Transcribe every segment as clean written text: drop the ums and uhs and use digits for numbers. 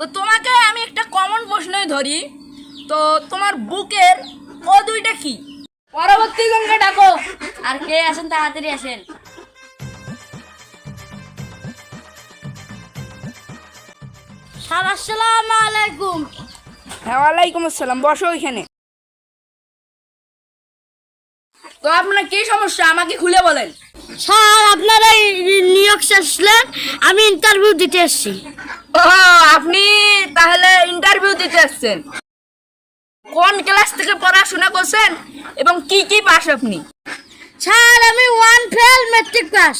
তো তোমাকে আমি একটা কমন প্রশ্নই ধরি, তো তোমার বুকের ও দুইটা কি? পরবর্তী জনকে ডাকো। আর কে আসেন তাড়াতাড়ি আসেন। আসসালামু আলাইকুম। হ্যাঁ, ওয়ালাইকুম আসসালাম। বসো ওইখানে। তো আপনার কি সমস্যা আমাকে খুলে বলেন। স্যার আপনারা নিয়োগ আসলেন, আমি ইন্টারভিউ দিতে এসেছি। ও, আপনি তাহলে ইন্টারভিউ দিতে আসছেন? কোন ক্লাস থেকে পড়াশোনা করছেন এবং কি কি পাস আপনি? স্যার আমি 1 ফেল ম্যাট্রিক পাস।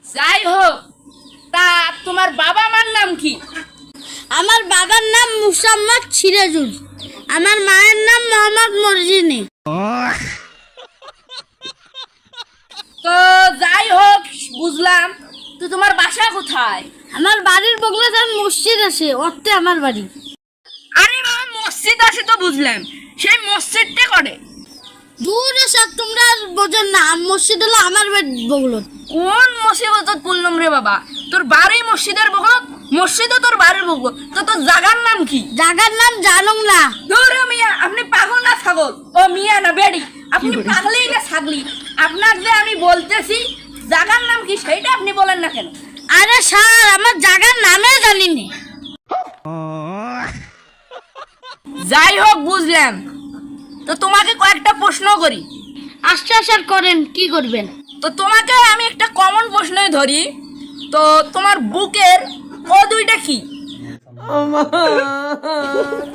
যাই হোক, তা তোমার বাবা মার নাম কি? আমার বাবার নাম মুসাম্মদ সিরাজুল, আমার মায়ের নাম মোহাম্মদ মর্জিনী। তো যাই হোক, বুঝলাম। তো তোমার বাসা কোথায়? আমার বাড়ির বগলে তার মসজিদ আছে, ওতে আমার বাড়ি। আরে বাবা, মসজিদ আছে তো বুঝলাম, সেই মসজিদটা করে? দূরে স্যার তোমরা বোঝেন না, মসজিদ হলো আমার বাড়ির বগলত। কোন মসজিদ বললাম রে বাবা? তোর বাড়ি মসজিদের বগল, মসজিদও তোর বাড়ির বগল, তো তোর জায়গার নাম কি? জায়গার নাম জানুম না। ধরো মিয়া, আপনি পাগল না ছাগল? ও মিয়া না বেড়ি, আপনি পাগলেই না ছাগলি? আপনার যে আমি বলতেছি জায়গার নাম কি সেইটা আপনি বলেন না কেন? আরে স্যার আমার জায়গার নামে জানি না। যাই হোক, বুঝলাম। তো তোমাকে কয়েকটা প্রশ্ন করি। আচ্ছা স্যার করেন, কি করবেন? তো তোমাকে আমি একটা কমন প্রশ্নই ধরি, তো তোমার বুকের ও দুইটা কি?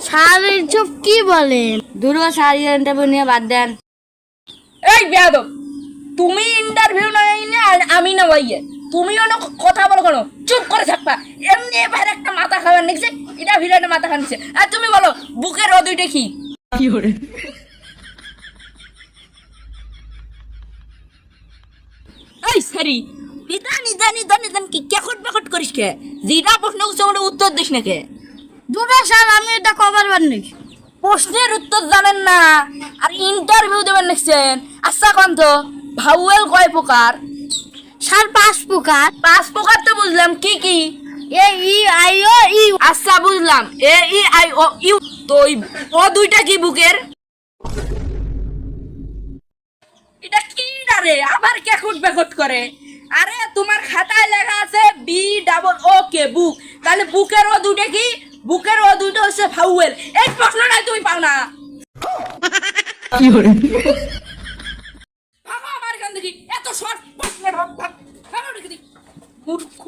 স্যার এইসব কি বলেন? দূর স্যার ইন্টারভিউ নিয়ে বাদ দেন। এই বেয়াদব, তুমি ইন্টারভিউ না আর আমি না ভাইয়ে, তুমিও না কথা বলো কেন? চুপ করে থাকবা। এমনি এবার একটা মাথা খাবার নিচ্ছে, এটা ভিড়ে মাথা খাওয়া নিচ্ছে। আর তুমি বলো বুকের ও দুইটা কি? এই সারি, নিদান কি কেকট বেকট করিস কে? যেটা প্রশ্ন করছে ওটা উত্তর দিস না কে? দূর স্যার আমি এটা কবার বার নেই। প্রশ্নের উত্তর জানেন না আর ইন্টারভিউ দেবেন লিখছেন? আচ্ছা কোন তো ভাউয়েল কয় প্রকার? স্যার 5 প্রকার। 5 প্রকার তো বুঝলাম, কি কি? এ ই আই ও ইউ। আচ্ছা বুঝলাম, এ ই আই ও ইউ। তো ও দুইটা কি বুকের? এটা কি রে, আবার কেকট বেকট করে? আরে তোমার খাতায় লেখা আছে বি ডাবল ও কে, বুক। তাহলে বুকের ও দুইটা কি? বুকের ও দুইটা হচ্ছে ভাউয়েল। এই প্রশ্নটাই তুমি পাও না। ভাগো আমার এখান থেকে, এত শর্ট প্রশ্নের ভাগ ভাগ। ভাগো এখান থেকে, মূর্খ।